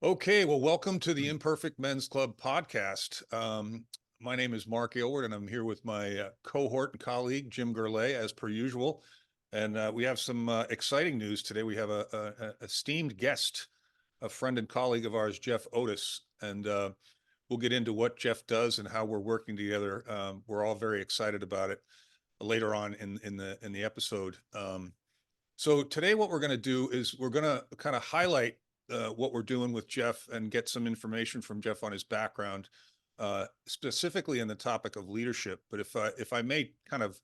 Okay, well, welcome to the Imperfect Men's Club podcast. My name is Mark Aylward, and I'm here with my cohort and colleague, Jim Gurley, as per usual. And we have some exciting news today. We have a esteemed guest, a friend and colleague of ours, Jeff Otis, and we'll get into what Jeff does and how we're working together. We're all very excited about it later on in the episode. So today, what we're going to do is we're going to kind of highlight what we're doing with Jeff and get some information from Jeff on his background, specifically in the topic of leadership. But if I may kind of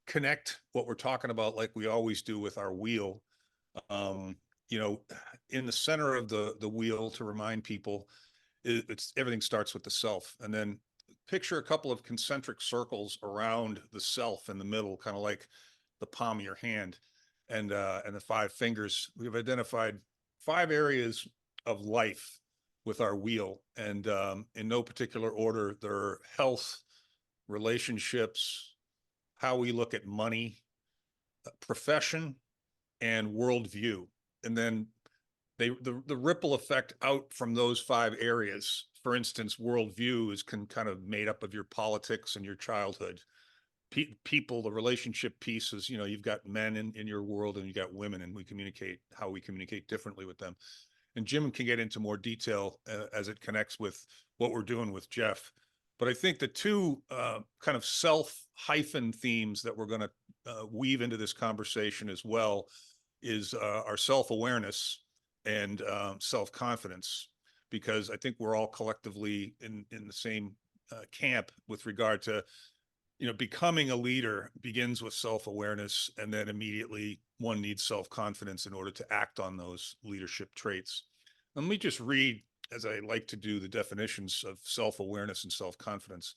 connect what we're talking about, like we always do with our wheel, um, in the center of the wheel, to remind people, it's everything starts with the self, and then picture a couple of concentric circles around the self in the middle, kind of like the palm of your hand, and the five fingers. We've identified five areas of life with our wheel, and in no particular order, they're health, relationships, how we look at money, profession, and worldview. And then the ripple effect out from those five areas. For instance, worldview is kind of made up of your politics and your childhood. People, the relationship pieces, you've got men in your world, and you got women, and how we communicate differently with them. And Jim can get into more detail as it connects with what we're doing with Jeff. But I think the two kind of self hyphen themes that we're going to weave into this conversation as well is our self-awareness and self-confidence, because I think we're all collectively in the same camp with regard to, becoming a leader begins with self-awareness, and then immediately one needs self-confidence in order to act on those leadership traits. Let me just read, as I like to do, the definitions of self-awareness and self-confidence.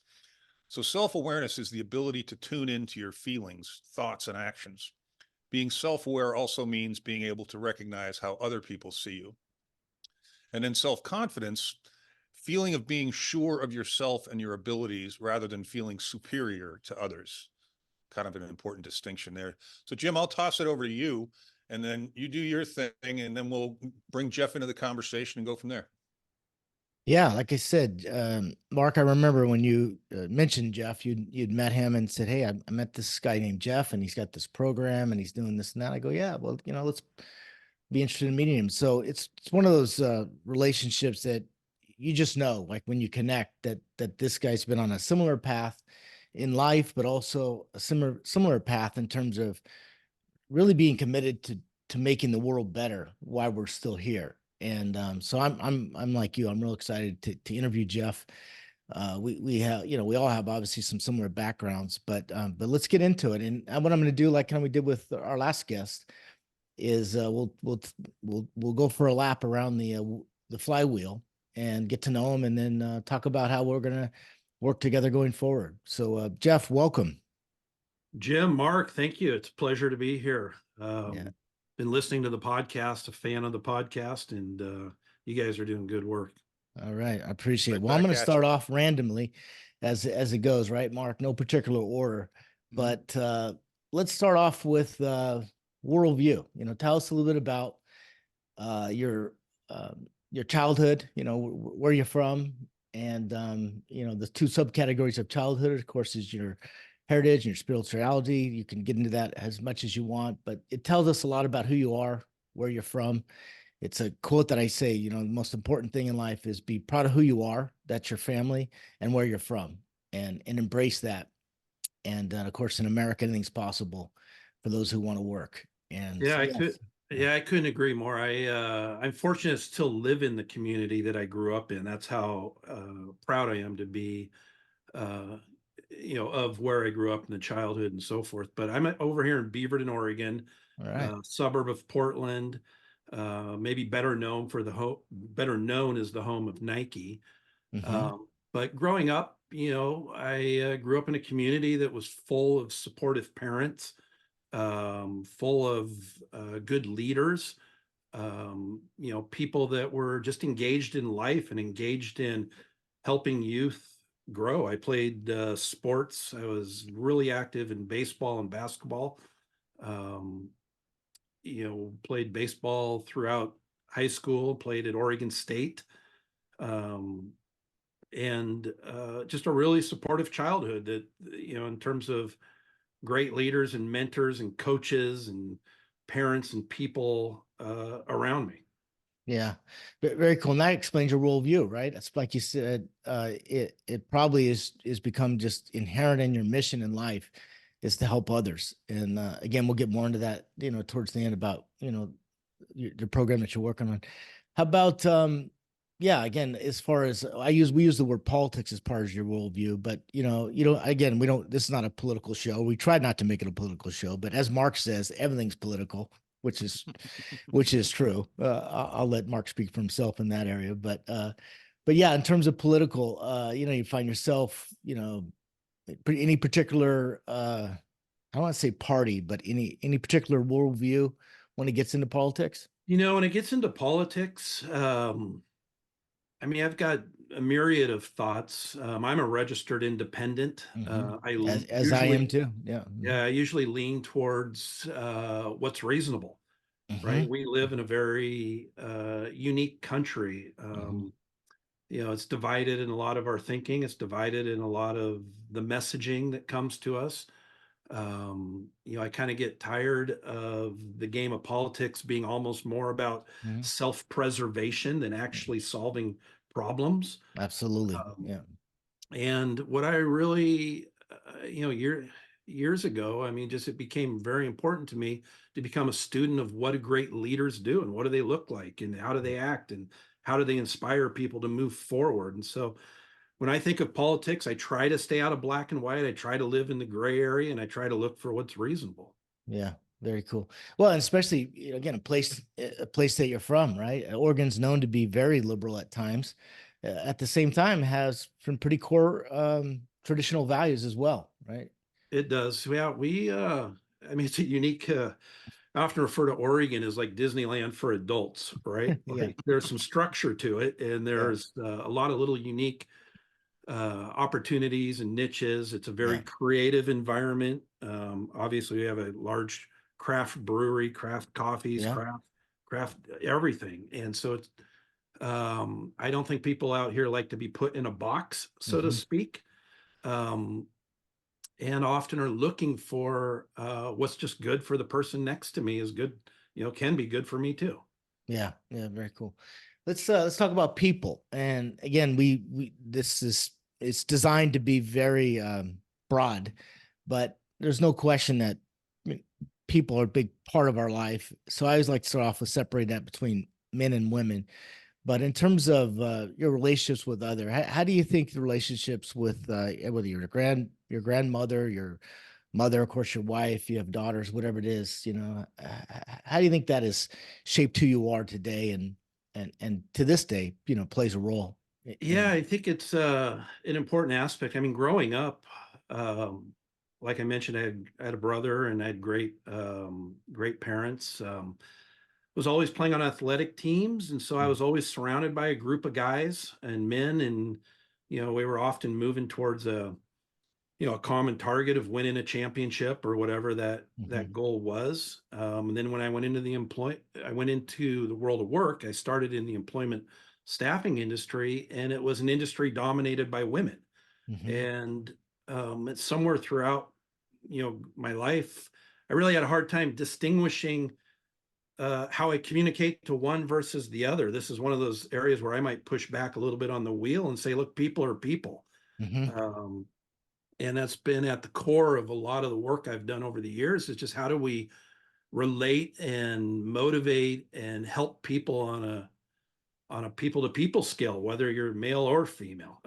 So self-awareness is the ability to tune into your feelings, thoughts, and actions. Being self-aware also means being able to recognize how other people see you. And then self-confidence, feeling of being sure of yourself and your abilities rather than feeling superior to others. Kind of an important distinction there. So Jim, I'll toss it over to you, and then you do your thing, and then we'll bring Jeff into the conversation and go from there. Yeah, like I said, Mark, I remember when you mentioned Jeff, you'd met him and said, "Hey, I met this guy named Jeff, and he's got this program, and he's doing this and that." I go, "Yeah, well, let's be interested in meeting him." So it's one of those relationships that you just know, like when you connect, that this guy's been on a similar path in life, but also a similar path in terms of really being committed to making the world better while we're still here. And so I'm like you. I'm real excited to interview Jeff. We have, we all have obviously some similar backgrounds, but let's get into it. And what I'm going to do, like kind of we did with our last guest, is we'll go for a lap around the flywheel and get to know him, and then talk about how we're going to work together going forward. So Jeff, welcome. Jim, Mark, thank you. It's a pleasure to be here. Yeah. Been listening to the podcast, a fan of the podcast, and you guys are doing good work. All right, I appreciate it. Right Well, I'm back going to at you. start off randomly, as it goes, right, Mark? No particular order, but let's start off with worldview. Tell us a little bit about uh, your uh, your childhood. Where you're from, and the two subcategories of childhood, of course, is your heritage and your spirituality. You can get into that as much as you want, but it tells us a lot about who you are, where you're from. It's a quote that I say, the most important thing in life is be proud of who you are, that's your family, and where you're from, and embrace that. And of course, in America, anything's possible for those who want to work. And Yeah, so, I yes. could. Yeah, I couldn't agree more. I'm fortunate to still live in the community that I grew up in. That's how proud I am to be, uh, of where I grew up in the childhood and so forth. But I'm over here in Beaverton, Oregon, All right. suburb of Portland, maybe better known as the home of Nike. Mm-hmm. But growing up, I grew up in a community that was full of supportive parents, full of good leaders, people that were just engaged in life and engaged in helping youth grow. I played sports. I was really active in baseball and basketball. Played baseball throughout high school, played at Oregon State. And just a really supportive childhood that, in terms of great leaders and mentors and coaches and parents and people around me. Yeah, very cool. And that explains your worldview, right? It's like you said, it probably is become just inherent in your mission in life is to help others. And again, we'll get more into that, towards the end about, the program that you're working on. How about yeah, again, as far as we use the word politics as part of your worldview, but again, this is not a political show. We tried not to make it a political show, but as Mark says, everything's political, which is true. I'll let Mark speak for himself in that area, but yeah, in terms of political, you find yourself, any particular, I don't want to say party, but any particular worldview when it gets into politics? When it gets into politics, I've got a myriad of thoughts. I'm a registered independent. I As I am too. Yeah. I usually lean towards what's reasonable, right? We live in a very unique country. It's divided in a lot of our thinking. It's divided in a lot of the messaging that comes to us. I kind of get tired of the game of politics being almost more about self-preservation than actually solving problems. Absolutely. Yeah. And what I really, years ago, it became very important to me to become a student of what do great leaders do and what do they look like and how do they act and how do they inspire people to move forward. And so when I think of politics, I try to stay out of black and white. I try to live in the gray area and I try to look for what's reasonable. Yeah, very cool. Well, and especially again, a place that you're from, right? Oregon's known to be very liberal at times. At the same time, has some pretty core traditional values as well, right? It does. Yeah, it's a unique. I often refer to Oregon as like Disneyland for adults, right? Yeah. Like there's some structure to it, and there's a lot of little unique opportunities and niches. It's a very creative environment. Obviously, we have a large craft brewery, craft coffees, craft everything, and so it's. I don't think people out here like to be put in a box, so to speak, and often are looking for what's just good for the person next to me is good. Can be good for me too. Yeah, very cool. Let's talk about people. And again, it's designed to be very broad, but there's no question that people are a big part of our life. So I always like to start off with separating that between men and women. But in terms of your relationships with how do you think the relationships with whether your grandmother, your mother, of course, your wife, you have daughters, whatever it is, how do you think that has shaped who you are today and to this day, plays a role? I think it's an important aspect. Growing up, like I mentioned, I had a brother and I had great parents. Was always playing on athletic teams, and so I was always surrounded by a group of guys and men, and we were often moving towards a common target of winning a championship or whatever that goal was. And then when I went into the world of work, I started in the employment staffing industry, and it was an industry dominated by women. And it's somewhere throughout my life, I really had a hard time distinguishing how I communicate to one versus the other. This is one of those areas where I might push back a little bit on the wheel and say, look, people are people. And that's been at the core of a lot of the work I've done over the years. It's just how do we relate and motivate and help people on a people-to-people scale, whether you're male or female.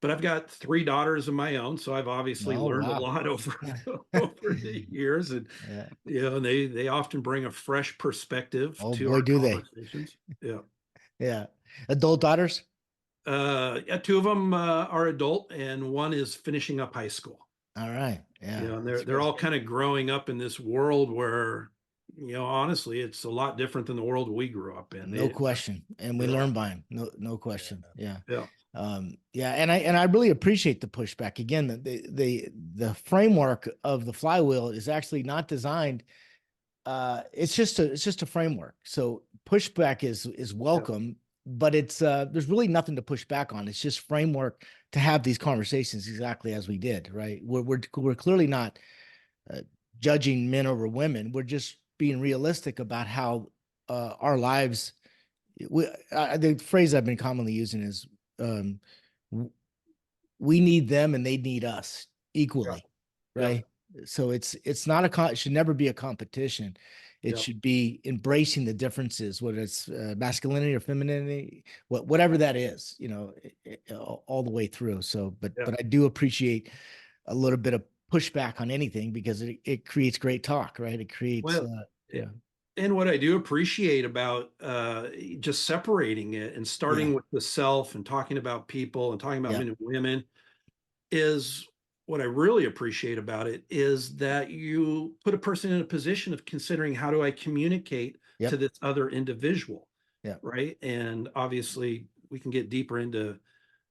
But I've got 3 daughters of my own, so I've obviously learned a lot over the years, and they often bring a fresh perspective to our conversations. Yeah. Adult daughters? 2 of them are adult, and 1 is finishing up high school. All right. Yeah. And they're all kind of growing up in this world where, honestly, it's a lot different than the world we grew up in. No question. And we learn by them. No question. Yeah. Yeah. And I really appreciate the pushback. Again, the framework of the flywheel is actually not designed it's just a framework. So pushback is welcome, but it's there's really nothing to push back on. It's just framework to have these conversations exactly as we did, right? We're clearly not uh, judging men over women. We're just being realistic about how our lives. The phrase I've been commonly using is um, we need them and they need us Yeah. equally, Yep. right? So it's not it should never be a competition. It Yep. should be embracing the differences, whether it's masculinity or femininity, whatever that is, all the way through. So, but Yeah. I do appreciate a little bit of pushback on anything because it creates great talk, right? It creates, Well, yeah, and what I do appreciate about just separating it and yeah, starting with the self and talking about people and talking about yeah, men and women is what I really appreciate about it is that you put a person in a position of considering how do I communicate to yep, this other individual, yeah, right? And obviously, we can get deeper into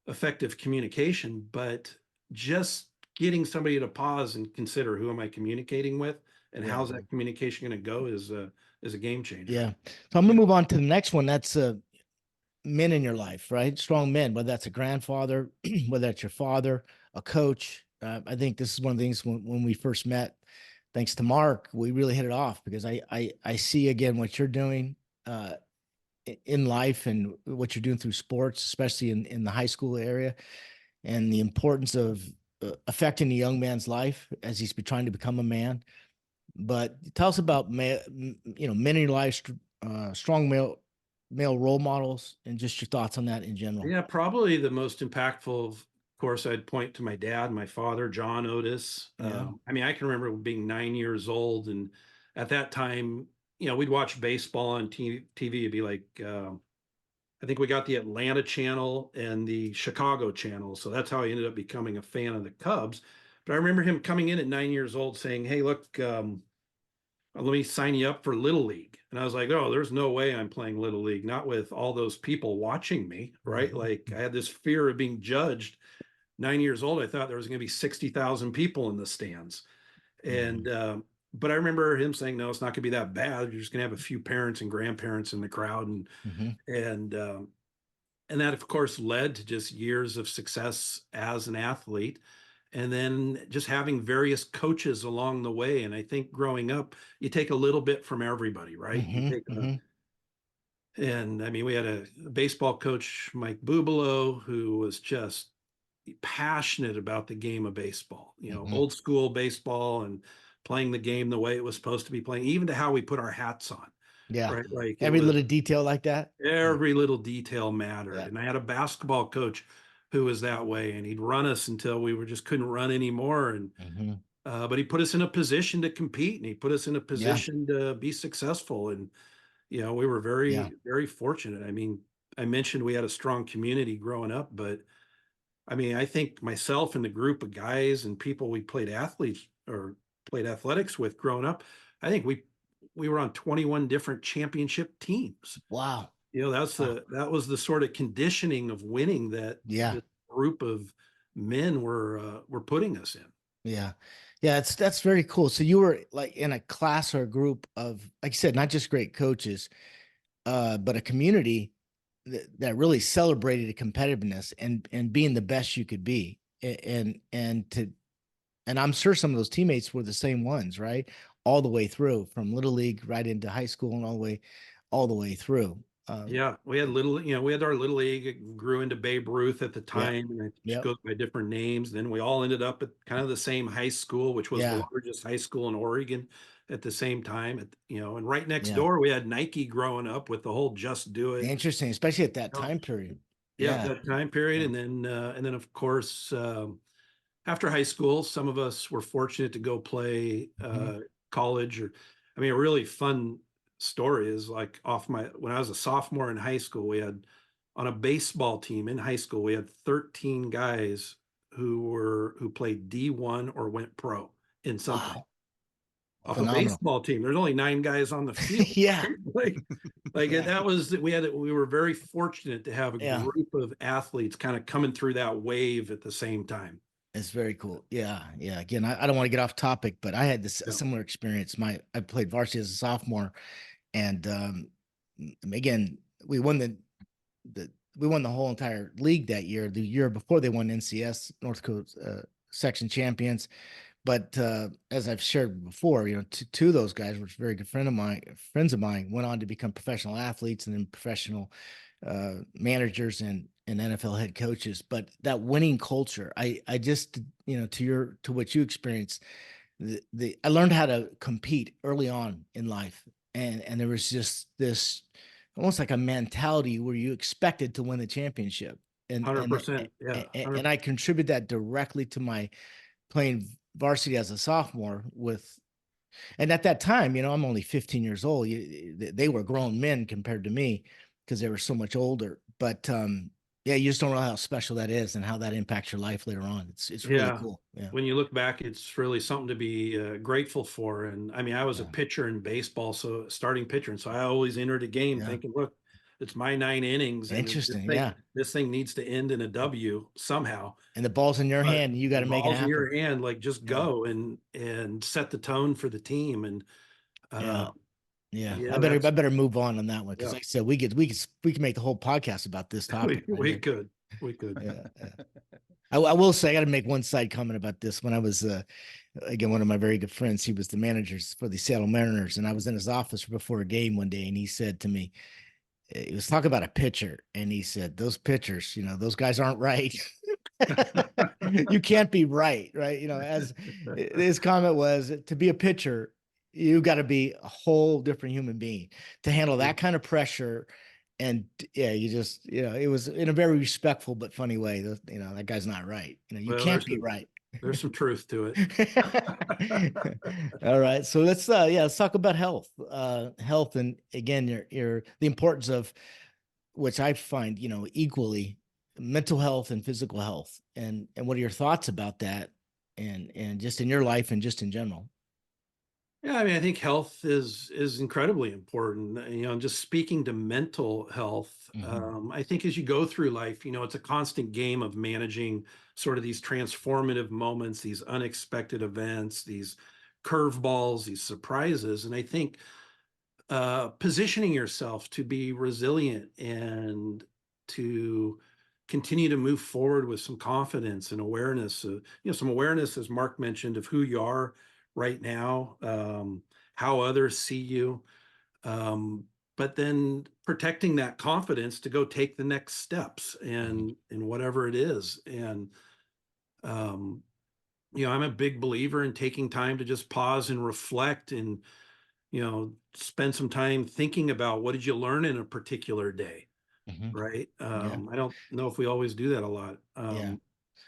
effective communication, but just getting somebody to pause and consider who am I communicating with and yeah. how's that communication going to go is a game changer. Yeah. So I'm gonna move on to the next one. That's men in your life, right? Strong men, whether that's a grandfather, whether that's your father, a coach. I think this is one of the things when we first met, thanks to Mark, we really hit it off because I see again what you're doing uh, in life and what you're doing through sports, especially in the high school area, and the importance of affecting a young man's life as he's trying to become a man. But tell us about men in your life, strong male role models, and just your thoughts on that in general. Yeah, probably the most impactful, of course, I'd point to my dad, my father, John Otis. Yeah. I mean, I can remember being 9 years old, and at that time, we'd watch baseball on TV. It'd be like, I think we got the Atlanta channel and the Chicago channel. So that's how I ended up becoming a fan of the Cubs. But I remember him coming in at 9 years old saying, "Hey, look, let me sign you up for Little League." And I was like, "Oh, there's no way I'm playing Little League, not with all those people watching me, right?" Mhm. Like I had this fear of being judged. 9 years old, I thought there was going to be 60,000 people in the stands. And, Mhm. but I remember him saying, "No, it's not going to be that bad. You're just going to have a few parents and grandparents in the crowd." Mhm. And that, of course, led to just years of success as an athlete. And then just having various coaches along the way. And I think growing up, you take a little bit from everybody, right? You Mhm. take Mhm. and I mean, we had a baseball coach, Mike Bubalo, who was just passionate about the game of baseball, Mhm. old school baseball and playing the game the way it was supposed to be playing, even to how we put our hats on, Yeah. right? Like it Every was little detail like that. Yeah. every little detail mattered. Yeah. And I had a basketball coach who was that way, and he'd run us until we were just couldn't run anymore. And Mhm. but he put us in a position to compete, and he put us in a Yeah. position to be successful. And we were Yeah. very, very fortunate. I mean, I mentioned we had a strong community growing up, but I mean, I think myself and the group of guys and people we played athletes or played athletics with growing up, I think we were on 21 different championship teams. Wow. Wow. That was the sort of conditioning of winning that Yeah. the group of men were putting us in. Yeah. Yeah. That's very cool. So you were like in a class or a group of, like you said, not just great coaches, but a community that really celebrated competitiveness and being the best you could be. And I'm sure some of those teammates were the same ones, right? All the way through from little league right into high school and all the way through. Yeah, we had we had our little league. It grew into Babe Ruth at the Yep. time, and it just Yep. goes by different names. Then we all ended up at kind of the same high school, which was the Yeah. largest high school in Oregon at the same time. And right next Yeah. door we had Nike growing up with the whole "Just Do It." Interesting, especially at that Oh, time period. yeah, Yeah. that time period, Yeah. and then of course after high school, some of us were fortunate to go play Mhm. college. Or, I mean, a really fun story is like when I was a sophomore in high school, we had on a baseball team in high school, we had 13 guys who played D1 or went pro in something Wow. off a Phenomenal. baseball team. There's only 9 guys on the field. Yeah. like Yeah. that was we were very fortunate to have a Yeah. group of athletes kind of coming through that wave at the same time. It's very cool. Yeah. Yeah. Again, I don't want to get off topic, but I had this a Yeah. similar experience. I played varsity as a sophomore, and again, we won the we won the whole entire league that year. The year before they won NCS, North Coast section champions. But as I've shared before, two of those guys, which were very good friends of mine, went on to become professional athletes and then professional managers and NFL head coaches. But that winning culture, I just, to what you experienced, I learned how to compete early on in life, and there was just this almost like a mentality where you expected to win the championship, and 100%. Yeah. and I contribute that directly to my playing varsity as a sophomore and at that time, I'm only 15 years old. They were grown men compared to me because they were so much older. But yeah, you just don't know how special that is and how that impacts your life later on. It's really Yeah. cool. Yeah. When you look back, it's really something to be grateful for. And I mean, I was a Yeah. pitcher in baseball, so starting pitcher. And so I always entered a game Yeah. thinking, look, it's my 9 innings, and Interesting. Yeah. this thing needs to end in a W somehow. And the ball's in your But hand and you got the to make it ball's in happen. your hand, like just Yeah. go and set the tone for the team. And Yeah. Yeah. yeah, I better move on that one. Cause yeah. like I said, we could make the whole podcast about this topic. we, right we here. could, we could. Yeah. Yeah. I will say I got to make one side comment about this. When I was again, one of my very good friends, he was the manager for the Seattle Mariners, and I was in his office before a game one day, and he said to me, he was talking about a pitcher, and he said, "Those pitchers, those guys aren't right. You can't be right, right? As his comment was, to be a pitcher, you got to be a whole different human being to handle that kind of pressure." And yeah, you just, it was in a very respectful but funny way. That guy's not right. You Well, can't be right. there's some truth to it. All right. So let's talk about health. Health, and again, the importance of, which I find, equally, mental health and physical health. And what are your thoughts about that? And just in your life and just in general. Yeah, I mean, I think health is incredibly important. Just speaking to mental health, I think as you go through life, it's a constant game of managing sort of these transformative moments, these unexpected events, these curveballs, these surprises. And I think positioning yourself to be resilient and to continue to move forward with some confidence and awareness, some awareness, as Mark mentioned, of who you are right now, how others see you, but then protecting that confidence to go take the next steps and whatever it is. And I'm a big believer in taking time to just pause and reflect and spend some time thinking about what did you learn in a particular day, right? Yeah. I don't know if we always do that a lot. Yeah.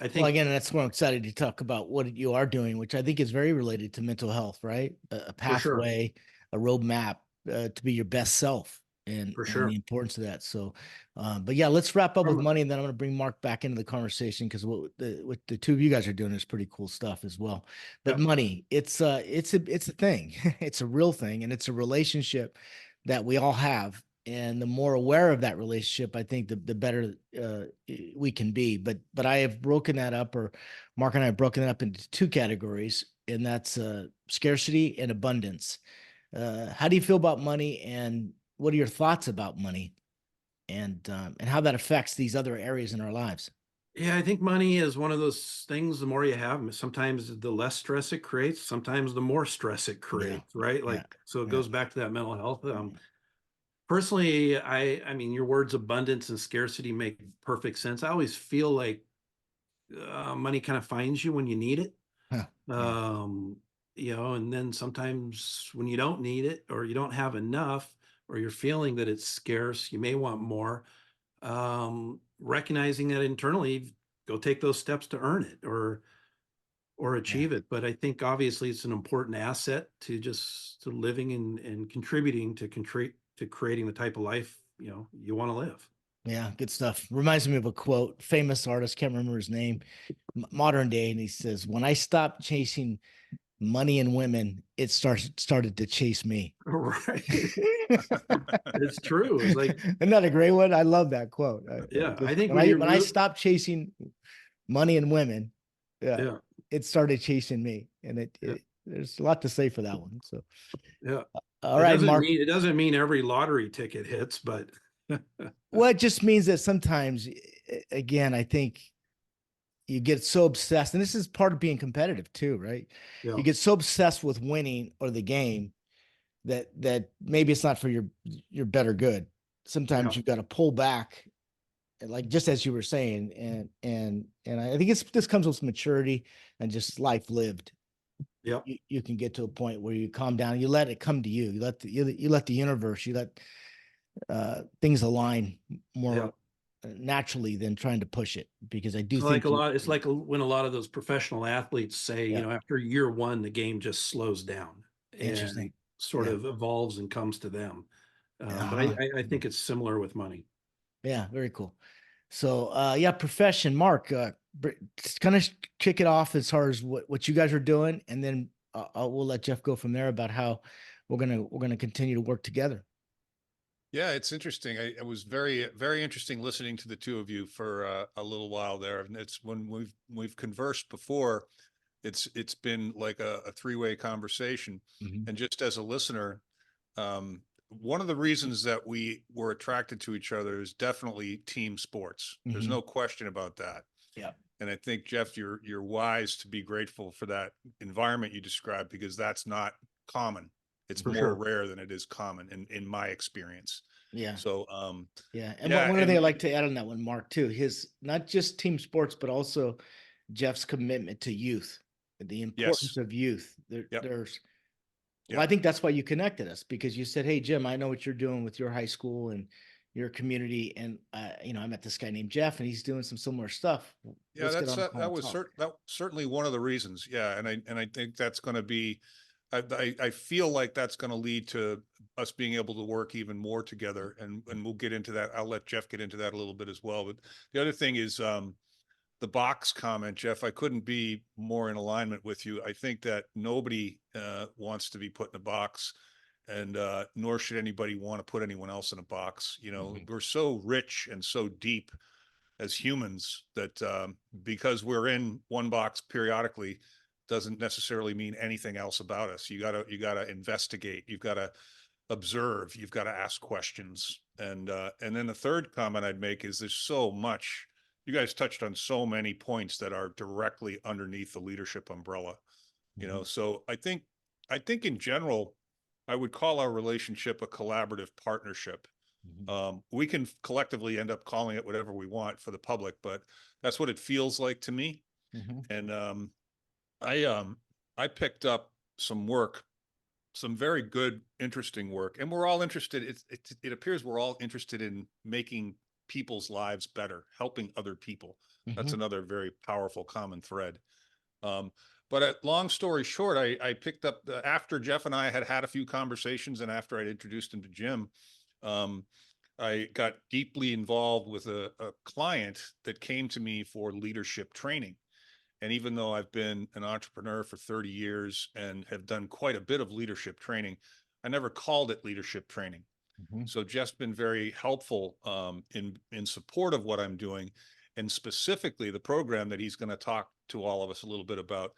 I Well, think again, that's why I'm excited to talk about what you are doing, which I think is very related to mental health, right? A for sure, pathway, a roadmap to be your best self, and for the sure. importance of that. So, but yeah, let's wrap up with From money, and then I'm going to bring Mark back into the conversation because what the two of you guys are doing is pretty cool stuff as well. But Yeah. money, it's a thing, it's a real thing, and it's a relationship that we all have. And the more aware of that relationship, I think the better we can be. But I have broken that up, or Mark and I have broken it up into two categories, and that's scarcity and abundance. How do you feel about money, and what are your thoughts about money, and how that affects these other areas in our lives? Yeah, I think money is one of those things, the more you have, sometimes the less stress it creates, sometimes the more stress it Yeah. creates, right? Yeah. So it Yeah. goes back to that mental health. Personally, I mean, your words abundance and scarcity make perfect sense. I always feel like money kind of finds you when you need it. Huh. Yeah. And then sometimes when you don't need it or you don't have enough or you're feeling that it's scarce, you may want more. Recognizing that internally, go take those steps to earn it or Yeah. achieve it. But I think obviously it's an important asset to living and contributing to creating the type of life you want to live. Yeah, good stuff. Reminds me of a quote, famous artist, can't remember his name, modern day, and he says, "When I stopped chasing money and women, it started to chase me." Right. It's true. It's like, Isn't that a great one? I love that quote. yeah, I Just think when when I you when I stopped chasing money and women, Yeah. Yeah. It started chasing me, and Yeah. there's a lot to say for that one. So, Yeah. all right, Mark. It doesn't mean every lottery ticket hits, but Well, it just means that sometimes, again, I think you get so obsessed, and this is part of being competitive too, right? yeah. You get so obsessed with winning or the game that maybe it's not for your better good. Sometimes Yeah. you've got to pull back, like just as you were saying, and I think this comes with maturity and just life lived. Yeah. You can get to a point where you calm down, you let it come to you. You let the universe, you let things align more Yeah. naturally than trying to push it, because I do So think it's like when a lot of those professional athletes say, yeah, after year one, the game just slows down and interesting. sort Yeah. of evolves and comes to them. But Uh-huh. I think it's similar with money. Yeah, very cool. So yeah, profession, Mark, kind of kick it off as far as what you guys are doing, and then we'll let Jeff go from there about how we're gonna continue to work together. Yeah, it's interesting. It was very interesting listening to the two of you for a little while there. And it's when we've conversed before, it's been like a three-way conversation. Mhm. And just as a listener, one of the reasons that we were attracted to each other is definitely team sports. There's Mhm. no question about that. Yeah. And I think, Jeff, you're wise to be grateful for that environment you described, because that's not common. It's For more sure. rare than it is common in my experience. Yeah. So, Yeah. And yeah, one other thing and I'd like to add on that one, Mark, too, his not just team sports, but also Jeff's commitment to youth, the yes, importance of youth. yep, There's Well, I yep. think that's why you connected us, because you said, "Hey, Jim, I know what you're doing with your high school and your community, and I met this guy named Jeff, and he's doing some similar stuff. Yeah, Let's get on a call that and was talk." certainly one of the reasons. Yeah, and I think that's going to be, I feel like that's going to lead to us being able to work even more together, and we'll get into that. I'll let Jeff get into that a little bit as well. But the other thing is, the box comment, Jeff. I couldn't be more in alignment with you. I think that nobody wants to be put in a box, and nor should anybody want to put anyone else in a box. You know, Mhm. we're so rich and so deep as humans that because we're in one box periodically doesn't necessarily mean anything else about us. You gotta investigate. You've got to observe. You've got to ask questions. And then the third comment I'd make is there's so much. You guys touched on so many points that are directly underneath the leadership umbrella. You know, Mhm. so I think in general, I would call our relationship a collaborative partnership. Mhm. We can collectively end up calling it whatever we want for the public, but that's what it feels like to me. Mhm. And I I picked up some work, some very good, interesting work, and we're all interested. It appears we're all interested in making people's lives better, helping other people. That's Mhm. another very powerful common thread. Um, but long story short, I picked up after Jeff and I had had a few conversations, and after I'd introduced him to Jim. Um, I got deeply involved with a client that came to me for leadership training. And even though I've been an entrepreneur for 30 years and have done quite a bit of leadership training, I never called it leadership training. Mhm. So Jeff's been very helpful in support of what I'm doing, and specifically the program that he's going to talk to all of us a little bit about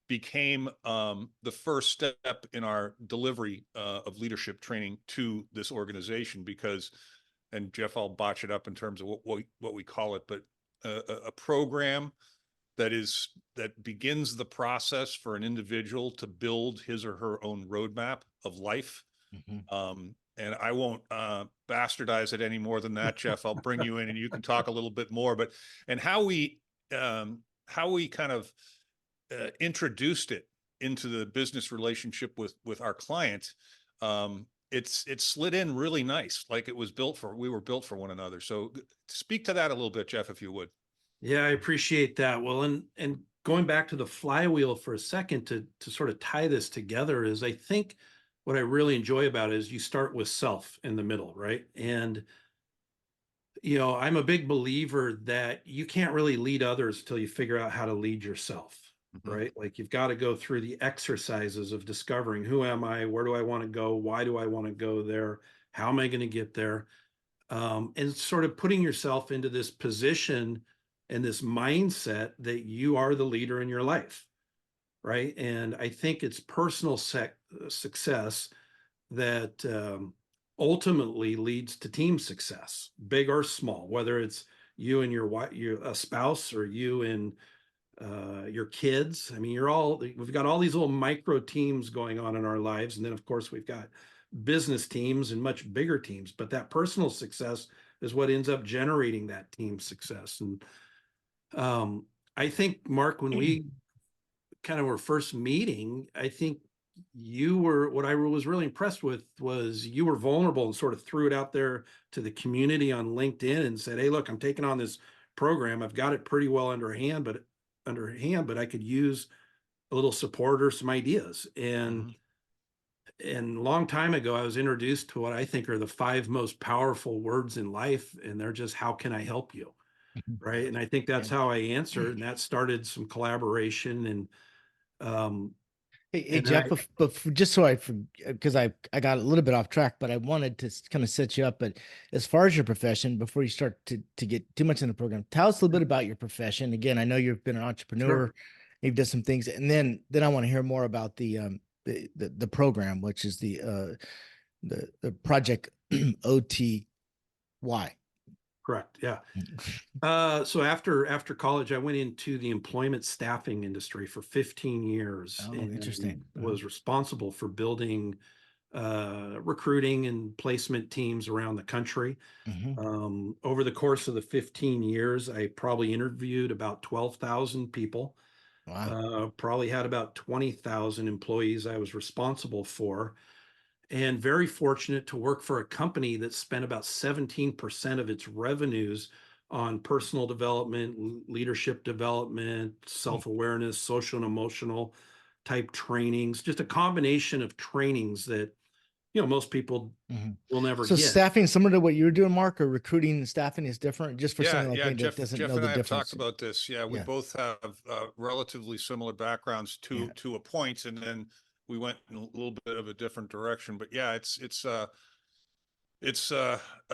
became the first step in our delivery of leadership training to this organization. Because, and Jeff, I'll botch it up in terms of what we call it, but a program that begins the process for an individual to build his or her own roadmap of life. Mhm. And I won't bastardize it any more than that, Jeff. I'll bring you in and you can talk a little bit more. But and how we kind of introduced it into the business relationship with our client. It's slid in really nice, like it was built for. We were built for one another. So speak to that a little bit, Jeff, if you would. Yeah, I appreciate that. Well, and going back to the flywheel for a second to sort of tie this together is I think what I really enjoy about it is you start with self in the middle, right? And I'm a big believer that you can't really lead others till you figure out how to lead yourself, Mhm. right? Like you've got to go through the exercises of discovering who am I, where do I want to go, why do I want to go there, how am I going to get there, and sort of putting yourself into this position and this mindset that you are the leader in your life, right? And I think it's personal success that ultimately leads to team success, big or small, whether it's you and your wife, a spouse, or you and your kids. I mean, we've got all these little micro teams going on in our lives. And then of course we've got business teams and much bigger teams, but that personal success is what ends up generating that team success. And I think, Mark, when we kind of were first meeting, I think what I was really impressed with was you were vulnerable and sort of threw it out there to the community on LinkedIn and said, hey, look, I'm taking on this program. I've got it pretty well underhand, but I could use a little support or some ideas. And a long time ago, I was introduced to what I think are the 5 most powerful words in life. And they're just, how can I help you? Right. And I think that's how I answered. And that started some collaboration. And Hey, Jeff, but just so because I got a little bit off track, but I wanted to kind of set you up. But as far as your profession, before you start to get too much in the program, tell us a little bit about your profession. Again, I know you've been an entrepreneur, Sure. you've done some things, and then I want to hear more about the program, which is the project OTY. Correct. Yeah. So after college, I went into the employment staffing industry for 15 years. Oh, and interesting. Was responsible for building recruiting and placement teams around the country. Over the course of the 15 years, I probably interviewed about 12,000 people. Wow. Probably had about 20,000 employees I was responsible for, and very fortunate to work for a company that spent about 17% of its revenues on personal development, leadership development, self-awareness, social and emotional type trainings, just a combination of trainings that, most people will never So get. staffing, similar to what you're doing, Mark, or recruiting and staffing is different, just for Yeah, someone like yeah. me that doesn't Jeff know and the I have talked difference. about this. Yeah, we Yeah. both have relatively similar backgrounds to a point, and then we went in a little bit of a different direction. But yeah, that's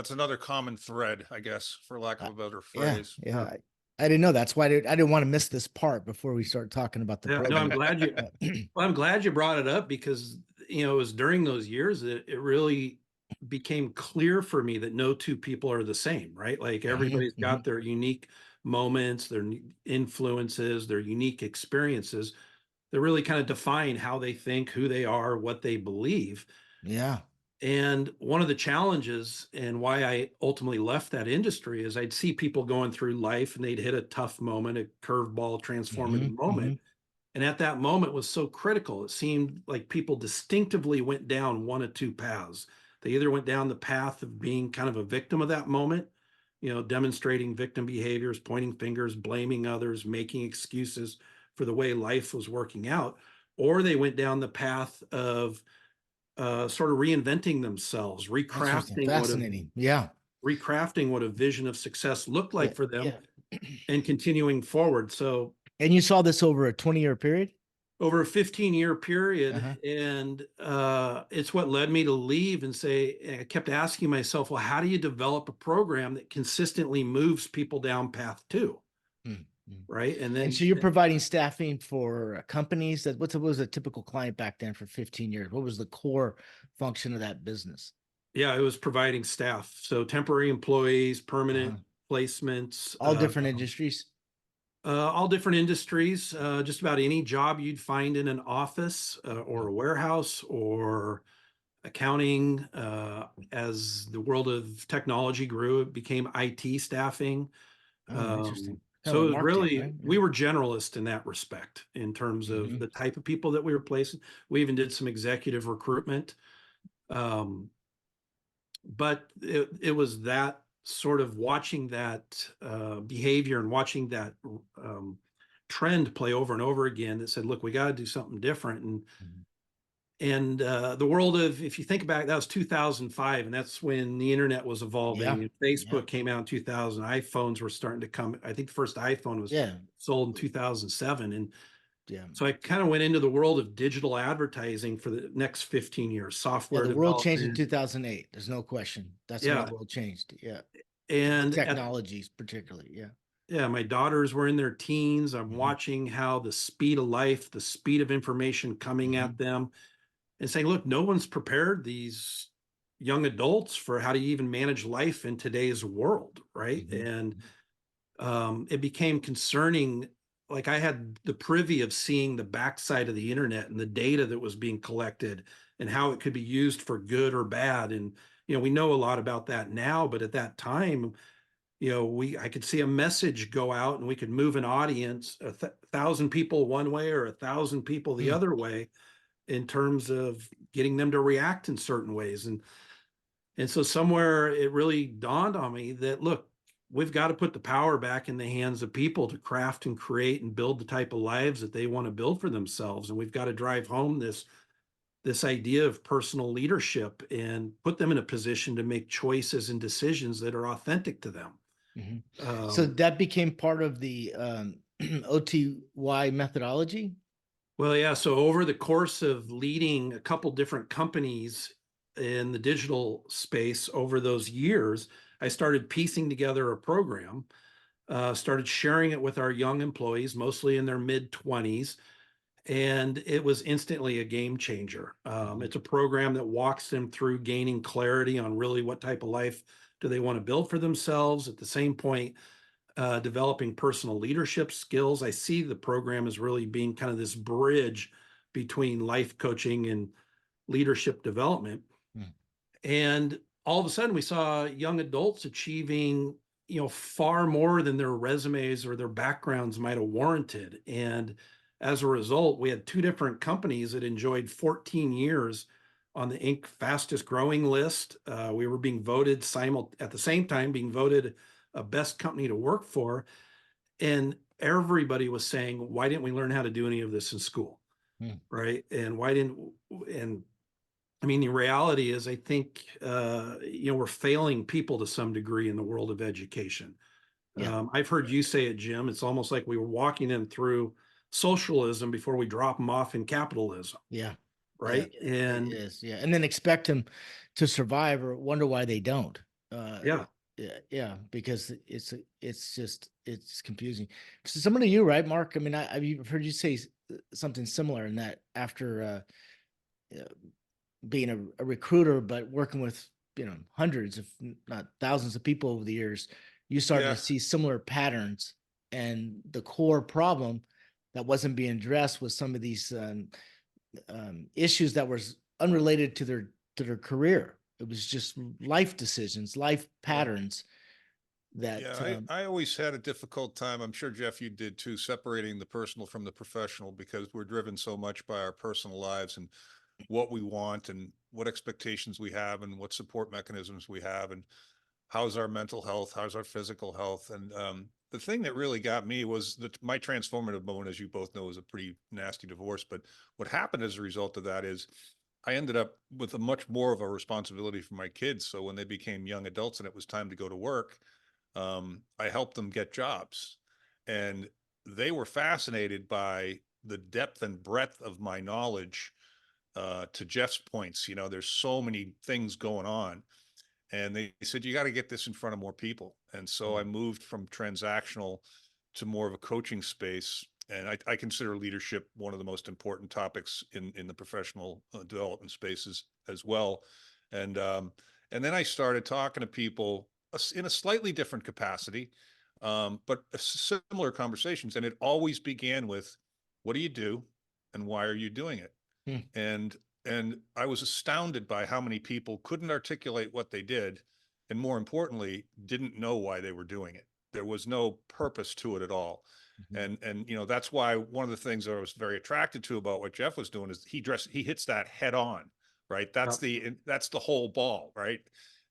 another common thread, I guess, for lack of a better phrase. Yeah. I didn't know. That's why I didn't want to miss this part before we start talking about the Yeah, no, program. I'm glad you brought it up, because, it was during those years that it really became clear for me that no two people are the same, right? Like everybody's got their unique moments, their influences, their unique experiences that really kind of define how they think, who they are, what they believe. Yeah. And one of the challenges and why I ultimately left that industry is I'd see people going through life and they'd hit a tough moment, a curveball, transformative moment. And at that moment was so critical. It seemed like people distinctively went down one of two paths. They either went down the path of being kind of a victim of that moment, demonstrating victim behaviors, pointing fingers, blaming others, making excuses for the way life was working out, or they went down the path of sort of reinventing themselves, Interesting. Fascinating. Yeah. recrafting what a vision of success looked like for them, Yeah. and continuing forward. So, And you saw this over a 20-year period? over a 15-year period. Uh-huh. And it's what led me to leave and say, I kept asking myself, well, how do you develop a program that consistently moves people down path 2? Right. And then, so you're providing staffing for companies. What was a typical client back then for 15 years? What was the core function of that business? yeah, it was providing staff. So temporary employees, permanent placements, All different industries. all different industries, just about any job you'd find in an office or a warehouse or accounting. As the world of technology grew, it became IT staffing. Oh, interesting. So it was really, right? we were generalist in that respect in terms of the type of people that we were placing. We even did some executive recruitment. But it was that sort of watching that behavior and watching that trend play over and over again that said, look, we got to do something different. And the world of, if you think back, that was 2005, and that's when the internet was evolving. And Facebook came out in 2000. iPhones were starting to come. I think the first iPhone was sold in 2007. And so I kind of went into the world of digital advertising for the next 15 years, software the world changed in development. 2008. There's no question. That's when the world changed. Yeah. And technologies particularly. Yeah. Yeah, my daughters were in their teens. I'm Mhm. watching how the speed of life, the speed of information coming Mhm. at them, and saying, look, no one's prepared these young adults for how to even manage life in today's world, right? Mhm. And it became concerning. Like, I had the privy of seeing the backside of the internet and the data that was being collected and how it could be used for good or bad. And, we know a lot about that now, but at that time, I could see a message go out and we could move an audience, thousand people one way or 1,000 people the Mm. other way in terms of getting them to react in certain ways. And so somewhere it really dawned on me that, look, we've got to put the power back in the hands of people to craft and create and build the type of lives that they want to build for themselves. And we've got to drive home this idea of personal leadership and put them in a position to make choices and decisions that are authentic to them. Mhm. So Um, that became part of the OTY methodology. well, yeah. So over the course of leading a couple different companies in the digital space over those years, I started piecing together a program, started sharing it with our young employees, mostly in their mid 20s. And it was instantly a game changer. Mhm. It's a program that walks them through gaining clarity on really what type of life do they want to build for themselves. At the same point, developing personal leadership skills. I see the program as really being kind of this bridge between life coaching and leadership development. Mm. And all of a sudden, we saw young adults achieving, far more than their resumes or their backgrounds might have warranted. And as a result, we had two different companies that enjoyed 14 years on the Inc. fastest growing list. We were being voted at the same time, being voted a best company to work for. And everybody was saying, why didn't we learn how to do any of this in school? Mm. Right. And why didn't, and I mean, the reality is, I think, we're failing people to some degree in the world of education. Yeah. I've heard you say it, Jim. It's almost like we were walking them through socialism before we drop them off in capitalism, Yeah. Yeah. right? It And is. Yeah. And then expect them to survive or wonder why they don't. yeah, Yeah. Yeah. Because it's confusing. So similar to you, right, Mark? I mean, I've heard you say something similar in that after uh, being a recruiter, but working with, hundreds, if not thousands of people over the years, you started to Yeah. see similar patterns. And the core problem that wasn't being addressed was some of these issues that was unrelated to their career. It was just life decisions, life Yeah. patterns that Yeah, I always had a difficult time. I'm sure Jeff, you did too, separating the personal from the professional because we're driven so much by our personal lives and what we want and what expectations we have and what support mechanisms we have and how's our mental health, how's our physical health. And the thing that really got me was that my transformative moment, as you both know, was a pretty nasty divorce. But what happened as a result of that is I ended up with a much more of a responsibility for my kids. So when they became young adults and it was time to go to work, I helped them get jobs. And they were fascinated by the depth and breadth of my knowledge. To Jeff's points, there's so many things going on. And they said, you got to get this in front of more people. And so I moved from transactional to more of a coaching space. And I consider leadership one of the most important topics in the professional development spaces as well. And, um, and then I started talking to people in a slightly different capacity, but similar conversations. And it always began with, what do you do? And why are you doing it? Hmm. And I was astounded by how many people couldn't articulate what they did, and more importantly, didn't know why they were doing it. There was no purpose to it at all. Mhm. And that's why one of the things I was very attracted to about what Jeff was doing is he hits that head on, right? yeah, That's the whole ball, right?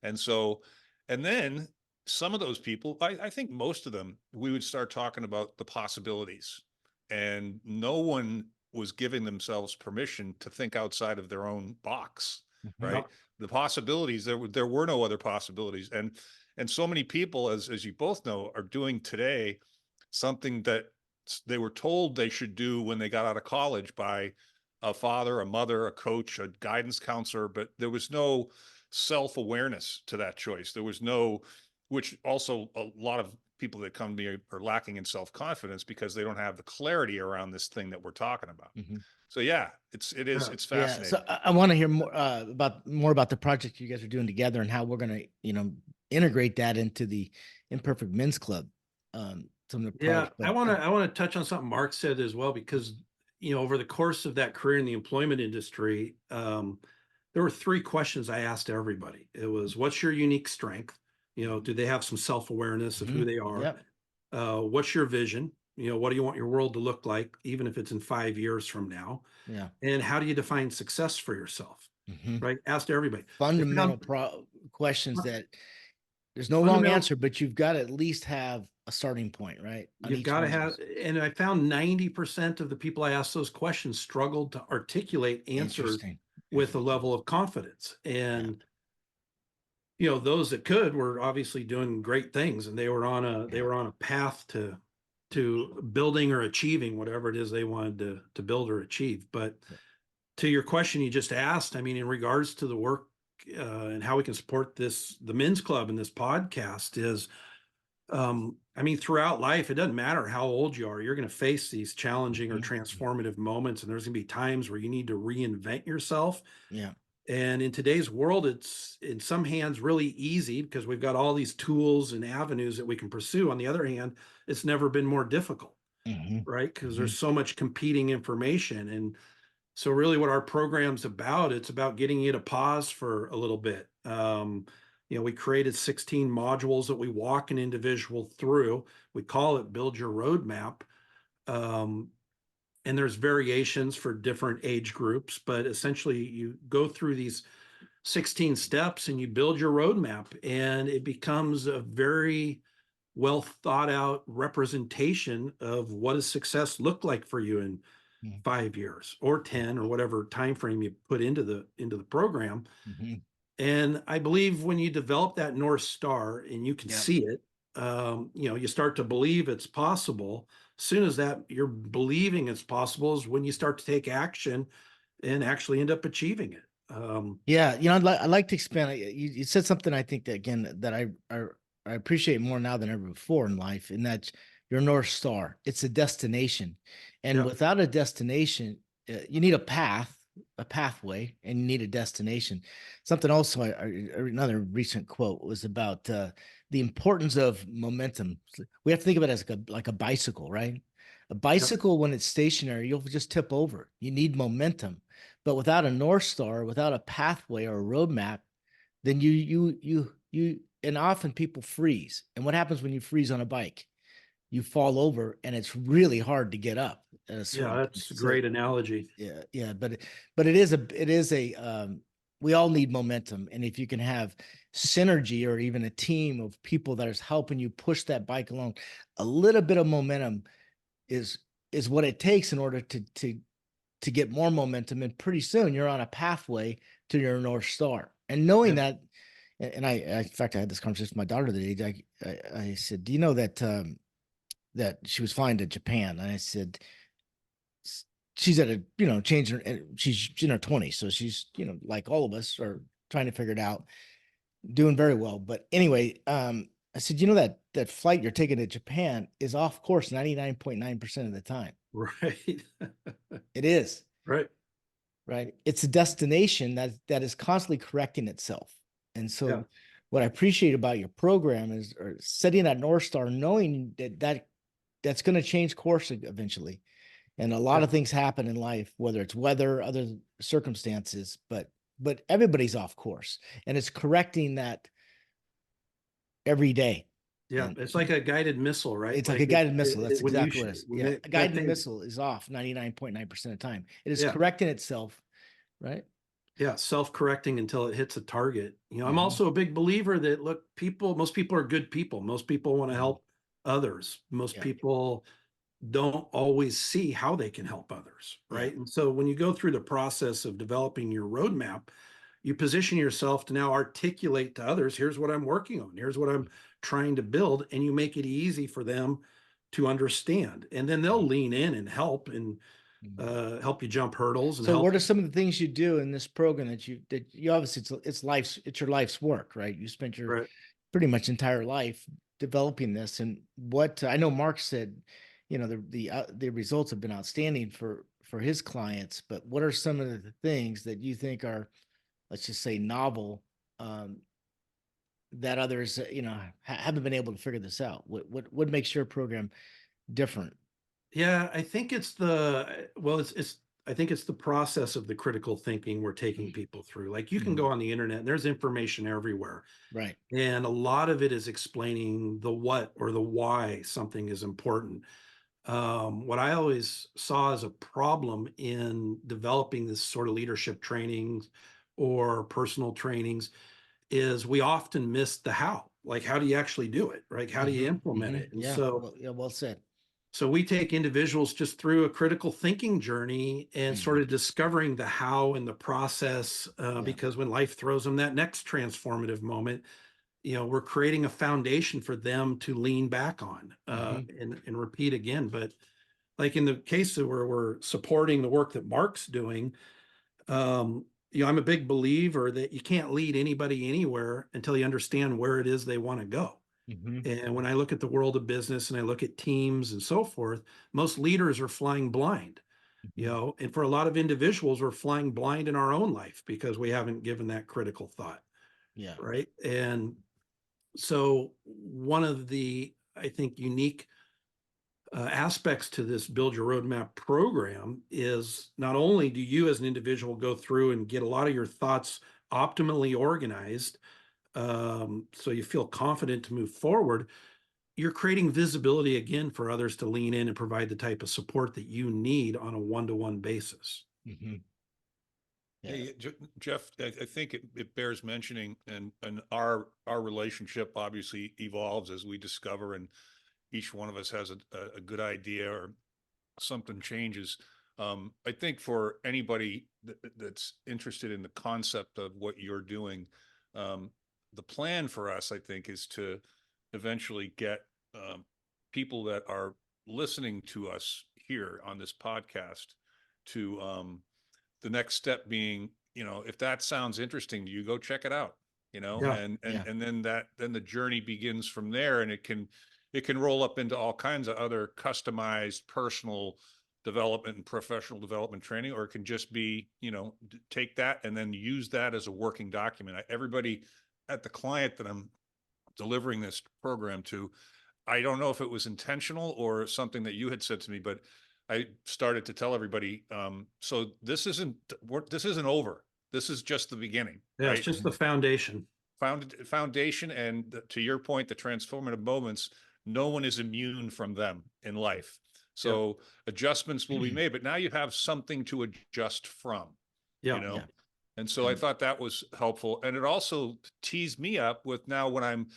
And so, and then some of those people, I think most of them, we would start talking about the possibilities, and no one was giving themselves permission to think outside of their own box, Mhm. yeah, right? The possibilities, there were no other possibilities. And so many people, as you both know, are doing today something that they were told they should do when they got out of college by a father, a mother, a coach, a guidance counselor, but there was no self-awareness to that choice. There was no, which also a lot of people that come to me are lacking in self-confidence because they don't have the clarity around this thing that we're talking about. So yeah, it's Yeah. fascinating. So I want to hear more about the project you guys are doing together and how we're going to, integrate that into the Imperfect Men's Club. Some of the Yeah, projects, I want to touch on something Mark said as well, because over the course of that career in the employment industry, there were 3 questions I asked everybody. It was, what's your unique strength? Do they have some self-awareness of who they are? Yep. What's your vision? What do you want your world to look like, even if it's in 5 years from now? Yeah. And how do you define success for yourself? Right? Asked everybody. Fundamental questions that there's no wrong answer, but you've got to at least have a starting point, right? You've got to have, and I found 90% of the people I asked those questions struggled to articulate answers with a level of confidence. And those that could were obviously doing great things, and they were on a path to building or achieving whatever it is they wanted to build or achieve. But to your question you just asked, I mean, in regards to the work and how we can support the men's club and this podcast is, I mean, throughout life, it doesn't matter how old you are, you're going to face these challenging or transformative moments, and there's going to be times where you need to reinvent yourself. Yeah. And in today's world, it's in some hands really easy because we've got all these tools and avenues that we can pursue. On the other hand, it's never been more difficult, right? Because there's so much competing information. And so really what our program's about, it's about getting you to pause for a little bit. We created 16 modules that we walk an individual through. We call it Build Your Roadmap. And there's variations for different age groups, but essentially you go through these 16 steps and you build your roadmap, and it becomes a very well thought out representation of what does success look like for you in 5 years or 10 or whatever time frame you put into the program. And I believe when you develop that North Star and you can see it, you start to believe it's possible. As soon as that you're believing it's possible is when you start to take action and actually end up achieving it. I'd like to expand. You said something, I think, that again, that I appreciate more now than ever before in life, and that's your North Star. It's a destination. And without a destination, you need a pathway, and you need a destination. Something also, another recent quote was about the importance of momentum. We have to think of it as like a bicycle, right? A bicycle, when it's stationary, you'll just tip over. You need momentum. But without a North Star, without a pathway or a roadmap, then and often people freeze. And what happens when you freeze on a bike? You fall over, and it's really hard to get up. That's a great analogy. Yeah, but it is a we all need momentum, and if you can have synergy or even a team of people that is helping you push that bike along, a little bit of momentum is what it takes in order to get more momentum, and pretty soon you're on a pathway to your North Star. And knowing that, and I in fact I had this conversation with my daughter the other day. I said, do you know that that she was flying to Japan? And I said, she's at a, she's in her 20s. So she's, like all of us are trying to figure it out, doing very well. But anyway, I said, that flight you're taking to Japan is off course 99.9% of the time. Right. It is. Right. Right. It's a destination that is constantly correcting itself. And so what I appreciate about your program is setting that North Star, knowing that's going to change course eventually. And a lot of things happen in life, whether it's weather, other circumstances, but everybody's off course, and it's correcting that every day. Yeah. And it's like a guided missile, right? It's like a guided missile. That's exactly what it is. Yeah. A guided missile is off 99.9% of the time. It is correcting itself. Right. Yeah. Self-correcting until it hits a target. I'm also a big believer that most people are good people. Most people want to help others. Most people don't always see how they can help others, right? And so when you go through the process of developing your roadmap, you position yourself to now articulate to others, here's what I'm working on, here's what I'm trying to build, and you make it easy for them to understand. And then they'll lean in and help help you jump hurdles. And so what are some of the things you do in this program that you obviously it's your life's work, right? You spent your pretty much entire life developing this, and what I know Mark said, the results have been outstanding for his clients, but what are some of the things that you think are, let's just say, novel, that others, haven't been able to figure this out? What makes your program different? Yeah, I think it's I think it's the process of the critical thinking we're taking people through. Like you can go on the internet and there's information everywhere. Right. And a lot of it is explaining the what or the why something is important. What I always saw as a problem in developing this sort of leadership trainings or personal trainings is we often miss the how. Like, how do you actually do it? Right? How do you implement it? And Yeah. Well said. so we take individuals just through a critical thinking journey and sort of discovering the how in the process, because when life throws them that next transformative moment, we're creating a foundation for them to lean back on and repeat again. But like in the case of where we're supporting the work that Mark's doing, I'm a big believer that you can't lead anybody anywhere until you understand where it is they want to go. And when I look at the world of business and I look at teams and so forth, most leaders are flying blind, and for a lot of individuals, we're flying blind in our own life because we haven't given that critical thought. Yeah. Right. And so one of the, I think, unique aspects to this Build Your Roadmap program is not only do you as an individual go through and get a lot of your thoughts optimally organized, so you feel confident to move forward, you're creating visibility again for others to lean in and provide the type of support that you need on a one-to-one basis. Yeah. Hey, Jeff, I think it bears mentioning, and our relationship obviously evolves as we discover, and each one of us has a good idea or something changes. I think for anybody that's interested in the concept of what you're doing, the plan for us, I think, is to eventually get people that are listening to us here on this podcast to the next step being, if that sounds interesting to you, go check it out, Yeah. and then the journey begins from there, and it can roll up into all kinds of other customized personal development and professional development training, or it can just be, take that and then use that as a working document. Everybody at the client that I'm delivering this program to, I don't know if it was intentional or something that you had said to me, but I started to tell everybody, so this isn't over. This is just the beginning. Yeah, right? it's just the foundation. Foundation, and to your point, the transformative moments, no one is immune from them in life. So adjustments will be made, but now you have something to adjust from. Yeah. And so I thought that was helpful. And it also teased me up with now when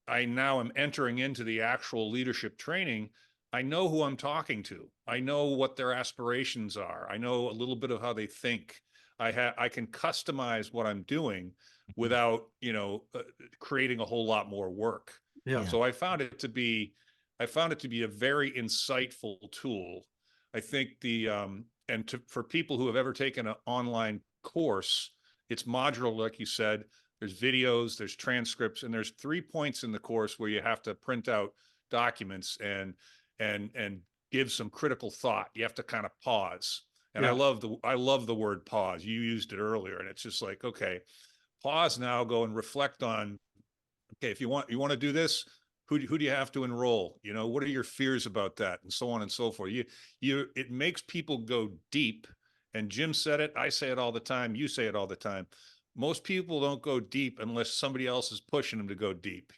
I now am entering into the actual leadership training. I know who I'm talking to. I know what their aspirations are. I know a little bit of how they think. I can customize what I'm doing without, creating a whole lot more work. Yeah. So I found it to be a very insightful tool. I think for people who have ever taken an online course, it's modular, like you said. There's videos, there's transcripts, and there's 3 points in the course where you have to print out documents and give some critical thought. You have to kind of pause. And I love the word pause. You used it earlier, and it's just like, okay, pause now, go and reflect on, okay, if you want to do this, who do you have to enroll? What are your fears about that? And so on and so forth. It makes people go deep. And Jim said it, I say it all the time, you say it all the time. Most people don't go deep unless somebody else is pushing them to go deep,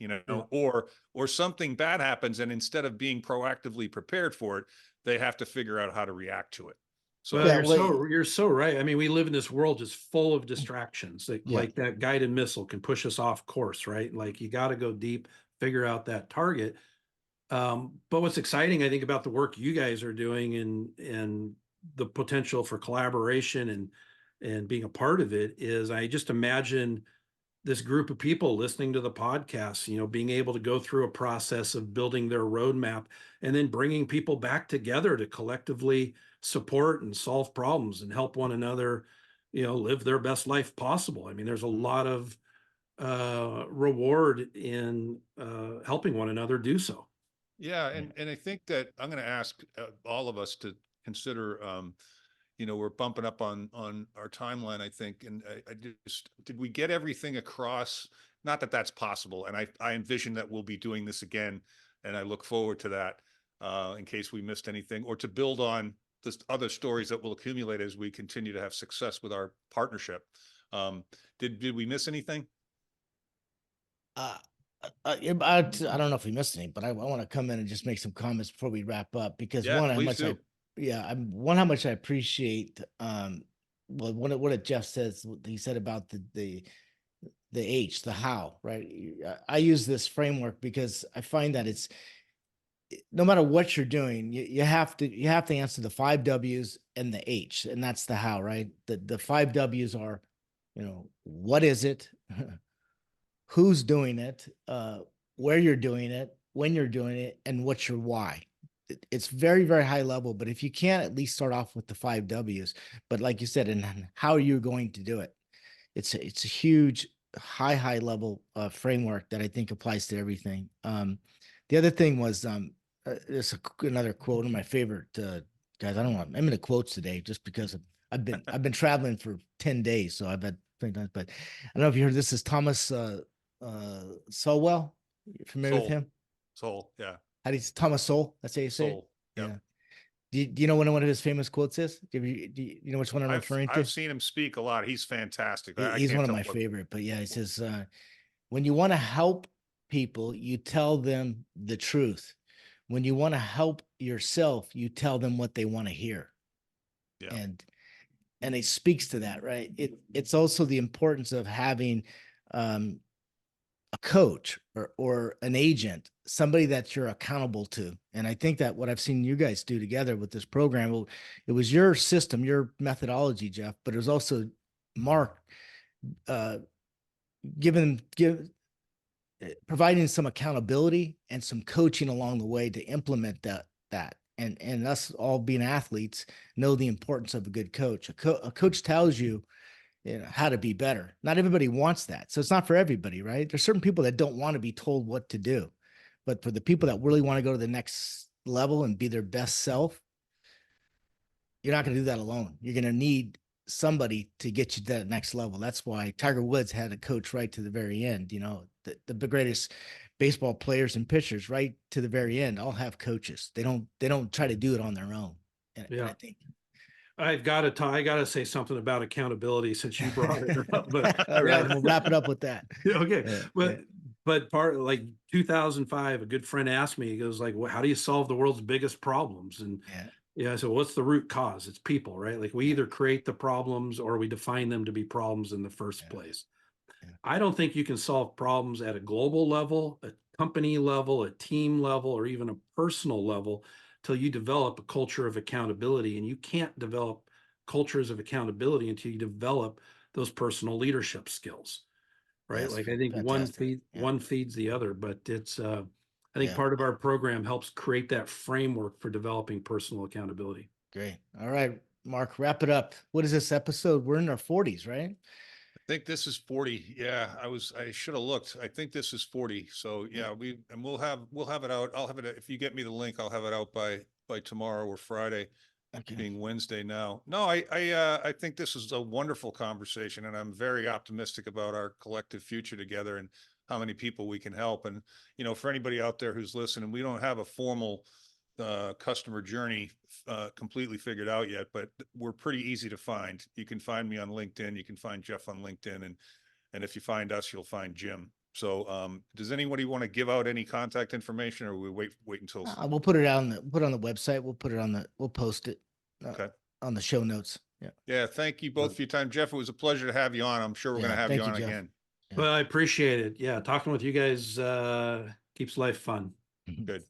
or something bad happens, and instead of being proactively prepared for it, they have to figure out how to react to it. So Well, you're so right. I mean, we live in this world just full of distractions. Like that guided missile can push us off course, right? Like you got to go deep, figure out that target. But what's exciting, I think, about the work you guys are doing and the potential for collaboration and being a part of it is, I just imagine this group of people listening to the podcast, being able to go through a process of building their roadmap and then bringing people back together to collectively support and solve problems and help one another, live their best life possible. I mean, there's a lot of reward in helping one another do so. Yeah, and I think that I'm going to ask all of us to consider. We're bumping up on our timeline, I think, and I just did we get everything across? Not that that's possible, and I envision that we'll be doing this again, and I look forward to that in case we missed anything, or to build on the other stories that will accumulate as we continue to have success with our partnership. Did we miss anything? Yeah, I don't know if we missed any, but I want to come in and just make some comments before we wrap up, because Yeah, one, how please much do. how much I appreciate, well, what Jeff says, what he said about the H, the how, right? I use this framework because I find that no matter what you're doing, you have to answer the 5 W's and the H, and that's the how, right? The 5 W's are, what is it? Who's doing it, where you're doing it, when you're doing it, and what's your why. It's very, very high level, but if you can't at least start off with the 5 W's, but like you said, and how are you going to do it? It's a huge, high level framework that I think applies to everything. The other thing was there's another quote of my favorite guys. I don't know. I'm in the quotes today just because I've been traveling for 10 days, so I've had times, but I don't know if you heard this is Thomas Sowell. You familiar with Soul, him? soul, yeah, How do you Thomas Sowell? That's how you say it? soul. Yeah. Yeah. Do you know what one of his famous quotes is? Do you know which one I'm referring to? I've seen him speak a lot. He's fantastic. I He's can't one of tell my what. favorite, but yeah, he says, when you want to help people, you tell them the truth. When you want to help yourself, you tell them what they want to hear. Yeah. And it speaks to that, right? It's also the importance of having a coach or an agent, somebody that you're accountable to. And I think that what I've seen you guys do together with this program, well, it was your system, your methodology, Jeff, but it was also Mark providing some accountability and some coaching along the way to implement that. And us all being athletes know the importance of a good coach. A coach tells you, how to be better. Not everybody wants that. So it's not for everybody, right? There's certain people that don't want to be told what to do. But for the people that really want to go to the next level and be their best self, you're not going to do that alone. You're going to need somebody to get you to that next level. That's why Tiger Woods had a coach right to the very end. The greatest baseball players and pitchers right to the very end all have coaches. They don't try to do it on their own. And I think I gotta say something about accountability since you brought it up. But all right, we'll wrap it up with that. okay, but part like 2005, a good friend asked me, he goes like, well, how do you solve the world's biggest problems? And yeah, so what's the root cause? It's people, right? Like we either create the problems or we define them to be problems in the first place. I don't think you can solve problems at a global level, a company level, a team level, or even a personal level till you develop a culture of accountability. And you can't develop cultures of accountability until you develop those personal leadership skills, right? Yes, Like I think fantastic. one feeds the other, but it's I think part of our program helps create that framework for developing personal accountability. Great. All right, Mark, wrap it up. What is this episode? We're in our 40s, right? I think this is 40. Yeah, I should have looked. I think this is 40. So yeah, we'll have it out. I'll have it. If you get me the link, I'll have it out by tomorrow or Friday, being Wednesday now. No, I think this is a wonderful conversation, and I'm very optimistic about our collective future together and how many people we can help. And, for anybody out there who's listening, we don't have a formal customer journey completely figured out yet, but we're pretty easy to find. You can find me on LinkedIn. You can find Jeff on LinkedIn, and if you find us, you'll find Jim. So, does anybody want to give out any contact information, or we wait until? We'll put it on the website. We'll post it on the show notes. Yeah. Thank you both for your time, Jeff. It was a pleasure to have you on. I'm sure we're going to have you on again. Well, I appreciate it. Yeah, talking with you guys keeps life fun. Good.